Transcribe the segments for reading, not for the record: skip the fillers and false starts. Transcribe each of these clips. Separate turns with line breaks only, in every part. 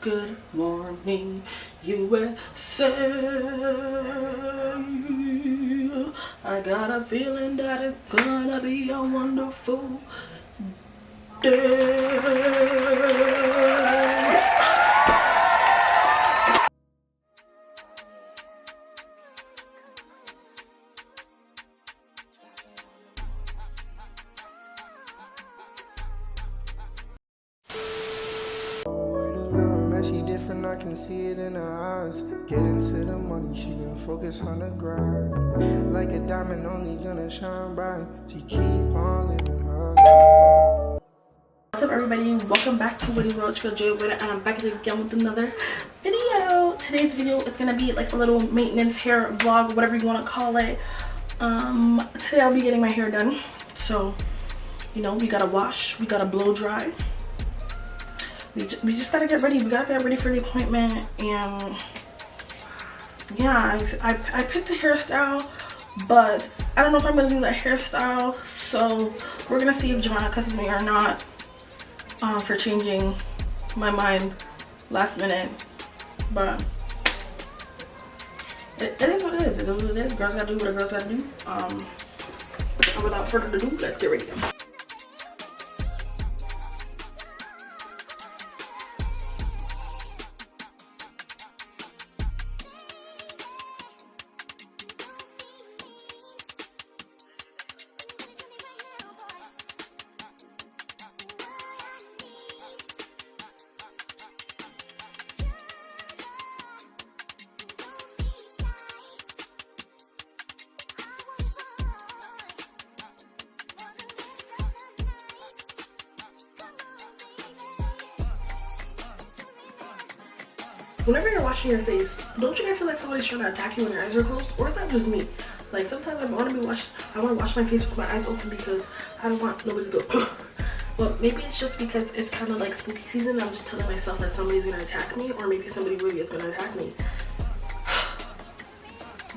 Good morning, USA. I got a feeling that it's gonna be a wonderful day.
She different, I can see it in her eyes. Get into the money, she been focused on the grind. Like a diamond, only gonna shine bright. She keep on living her life.
What's up, everybody? Welcome back to Witty World. It's your girl Theonlywayda, and I'm back again with another video. Today's video, it's gonna be like a little maintenance hair vlog, whatever you want to call it. Today I'll be getting my hair done. So, you know, we gotta wash, we gotta blow dry. We just gotta get ready. We gotta get ready for the appointment. And yeah, I picked a hairstyle, but I don't know if I'm gonna do that hairstyle. So we're gonna see if Joanna cusses me or not for changing my mind last minute. But it is what it is. It is what it is. Girls gotta do what a girl's gotta do. And without further ado, let's get ready. Whenever you're washing your face, don't you guys feel like somebody's trying to attack you when your eyes are closed? Or is that just me? Like, sometimes I want to wash my face with my eyes open because I don't want nobody to go. But maybe it's just because it's kind of like spooky season. I'm just telling myself that somebody's gonna attack me, or maybe somebody really is gonna attack me.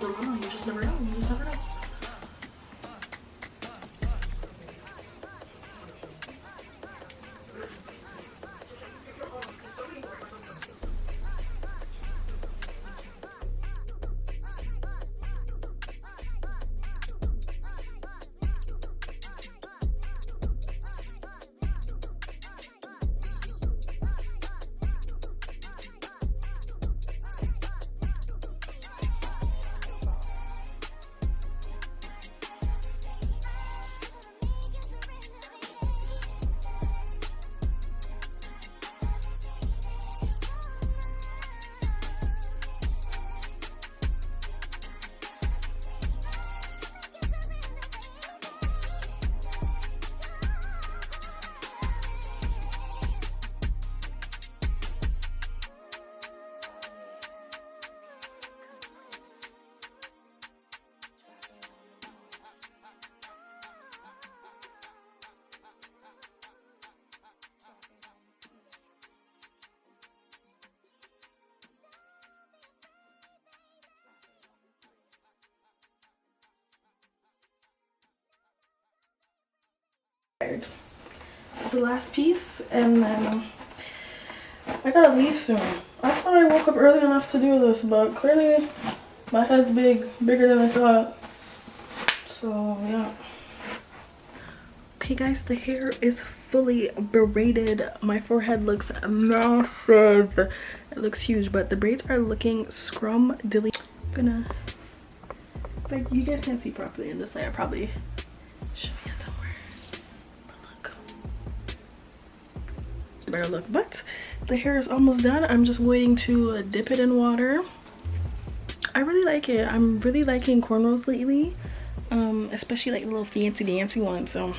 Don't know. You just never know. You just never know. This is the last piece, and then I gotta leave soon. I thought I woke up early enough to do this, but clearly my head's bigger than I thought. So yeah. Okay guys, the hair is fully braided. My forehead looks massive. It looks huge, but the braids are looking scrum-dilly. I'm gonna, like, you guys can't see properly in this light. I probably should be somewhere. Better look. But the hair is almost done. I'm just waiting to dip it in water. I really like it. I'm really liking cornrows lately, especially like little fancy dancy ones. So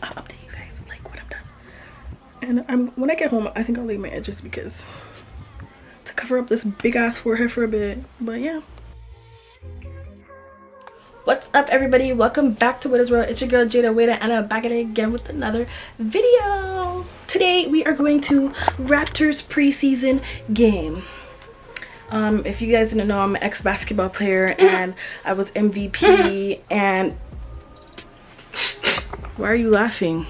I'll update you guys like when I'm done. And when I get home, I think I'll leave my edges because to cover up this big ass forehead for a bit. But yeah. What's up, everybody? Welcome back to What Is Real. It's your girl Theonlywayda, and I'm back at it again with another video. Today we are going to Raptors preseason game. If you guys didn't know, I'm an ex-basketball player and I was MVP. And why are you laughing?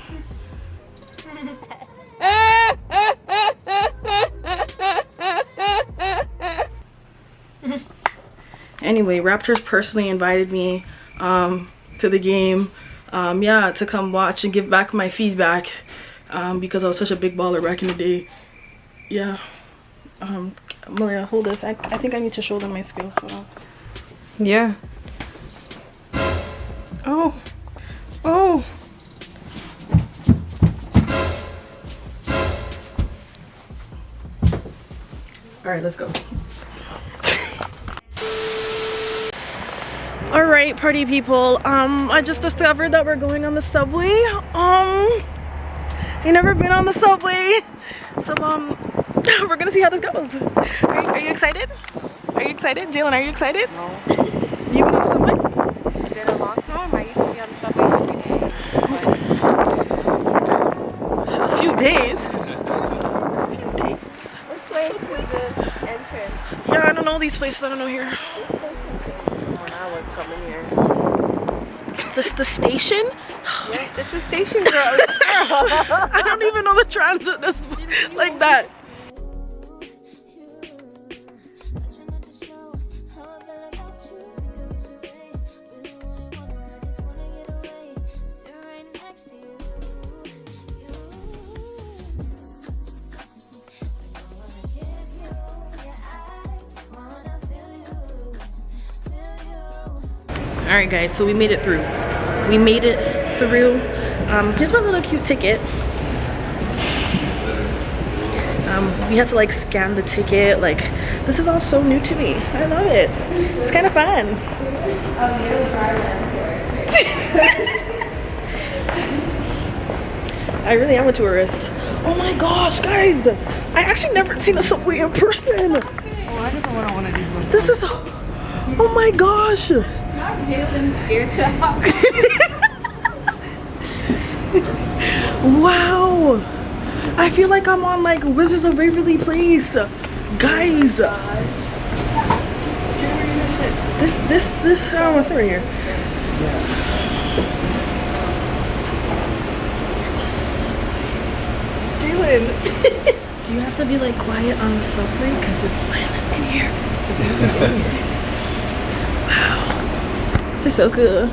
anyway, Raptors personally invited me to the game, yeah, to come watch and give back my feedback, because I was such a big baller back in the day. Yeah. Malia, hold this. I think I need to show them my skills. So.
Yeah.
Oh. Oh. All right, let's go. All right, party people. I just discovered that we're going on the subway. I've never been on the subway, so we're gonna see how this goes. Are you excited? Are you excited, Jalen? Are you excited?
No.
You been on the subway?
It's been a long time. I used to be on the subway every day.
A few days.
Which way to the entrance?
Yeah, I don't know these places. I don't know here.
When I was coming here.
The station?
Yes, it's a station, girl.
I don't even know the transit is like that. All right, guys, so we made it through. We made it through. Here's my little cute ticket. We had to like scan the ticket. Like, this is all so new to me. I love it. It's kind of fun. I really am a tourist. Oh my gosh, guys! I actually never seen a subway in person.
Oh, I never went on one of these ones.
This is, oh my gosh!
Jalen's scared to hop.
Wow! I feel like I'm on like Wizards of Waverly Place, guys. This I don't want to sit right here. Jalen, do you have to be like quiet on the subway because it's silent in here? Wow, this is so cool.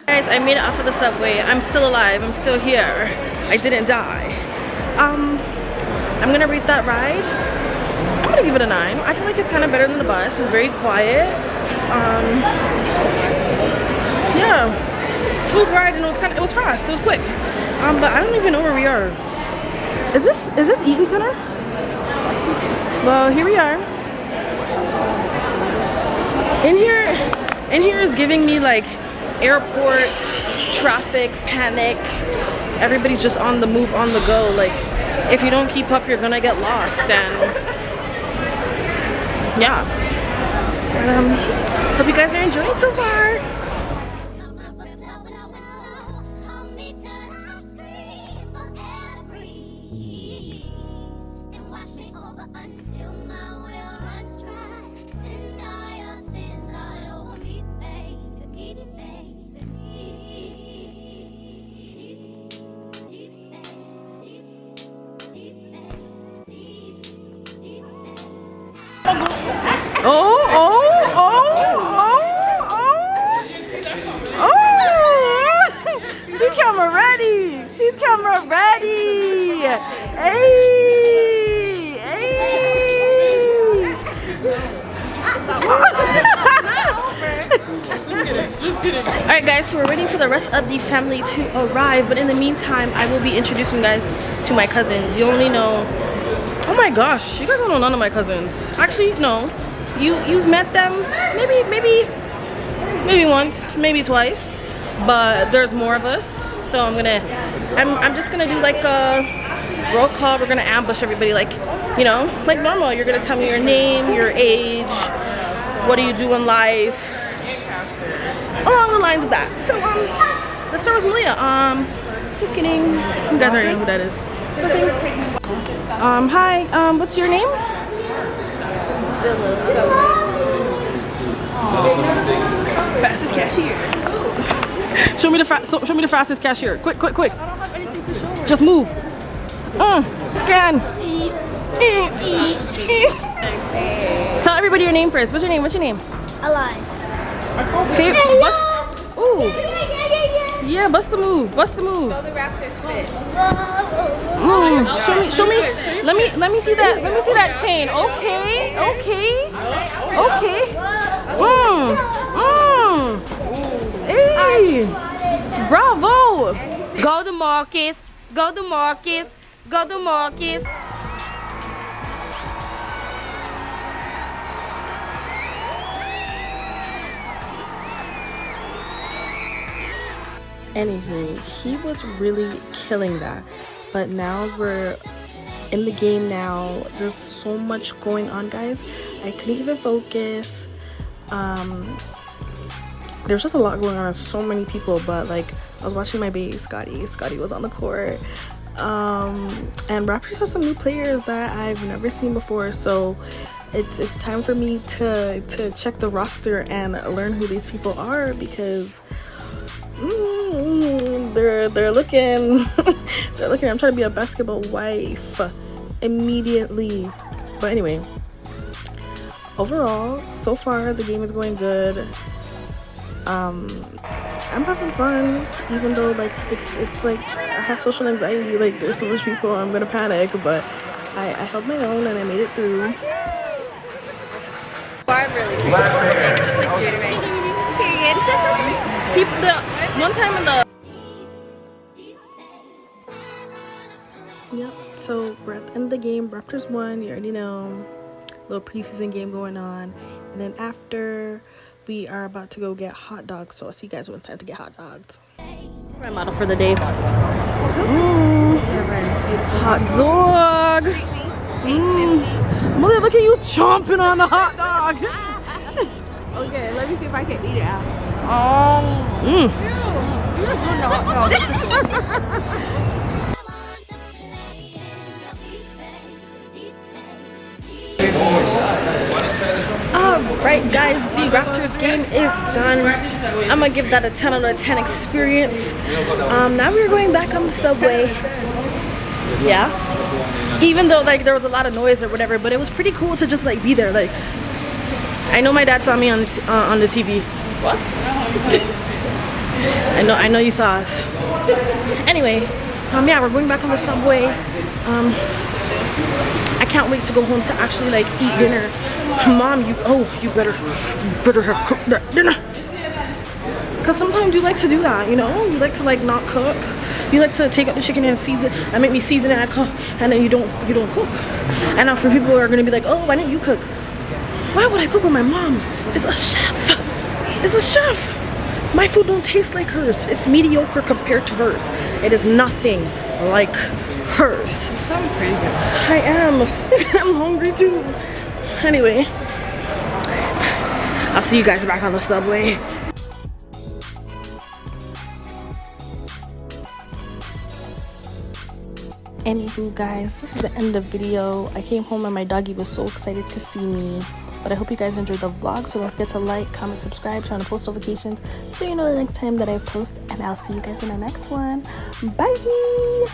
Guys, I made it off of the subway. I'm still alive. I'm still here. I didn't die. I'm gonna rate that ride. I'm gonna give it a 9. I feel like it's kind of better than the bus. It's very quiet. Yeah, smooth ride, and it was fast. It was quick. But I don't even know where we are. Is this Eaton Center? Well, here we are. In here is giving me like airport traffic panic. Everybody's just on the move, on the go. Like, if you don't keep up, you're gonna get lost. And yeah, hope you guys are enjoying so far. She's camera ready. She's camera ready. Hey, hey. Just kidding. All right, guys. So we're waiting for the rest of the family to arrive, but in the meantime, I will be introducing you guys to my cousins. You only know. Oh my gosh, you guys don't know none of my cousins. Actually, no. You've met them maybe once, maybe twice, but there's more of us. So I'm just gonna do like a roll call. We're gonna ambush everybody like, you know, like normal. You're gonna tell me your name, your age, what do you do in life, along the lines of that. So let's start with Malia. Just kidding. You guys already know who that is. Nothing. Hi. What's your name?
Fastest cashier.
Show me the fastest cashier. Quick.
I don't have anything to show.
Just move. Scan. Tell everybody your name first. What's your name?
Alive.
Okay, bust. Ooh. Yeah, bust the move.
Show the Raptors fit.
Show me. Let me see that. Let me see that chain. Okay. Hey. Bravo.
Go to Marcus.
Anywho, he was really killing that. But now we're in the game now. There's so much going on, guys. I couldn't even focus. There's just a lot going on. So many people, but like I was watching my baby Scotty. Scotty was on the court. And Raptors has some new players that I've never seen before. So it's time for me to check the roster and learn who these people are, because they're looking they're looking. I'm trying to be a basketball wife immediately. But anyway, overall, so far the game is going good. I'm having fun, even though like it's like I have social anxiety. Like there's so much people, I'm gonna panic, but I held my own and I made it through. People, one time in the so we're at the end of the game. Raptors won, you already know. Little preseason game going on, and then after we are about to go get hot dogs. So I'll see you guys when it's time to get hot dogs. My model for the day. Hot dog. Mother, look at you chomping on the hot dog.
Okay, let me see if I can eat it out. Alright guys, the Raptors game is done. I'm gonna give that a 10 out of 10 experience. Now we're going back on the subway. Yeah. Even though like there was a lot of noise or whatever, but it was pretty cool to just like be there. Like, I know my dad saw me on the TV. What? I know you saw us. Anyway, yeah, we're going back on the subway. I can't wait to go home to actually like eat dinner. Mom, you better have cooked that dinner. Cause sometimes you like to do that, you know? You like to like not cook. You like to take out the chicken and season and make me season it and cook, and then you don't cook. And now for people who are gonna be like, oh, why didn't you cook? Why would I cook with my mom? It's a chef. It's a chef. My food don't taste like hers. It's mediocre compared to hers. It is nothing like hers. You sound pretty good.
I am. I'm hungry too. Anyway, I'll see you guys back on the subway. Anywho guys, this is the end of the video. I came home and my doggy was so excited to see me. But I hope you guys enjoyed the vlog, so don't forget to like, comment, subscribe, turn on post notifications so you know the next time that I post, and I'll see you guys in the next one. Bye!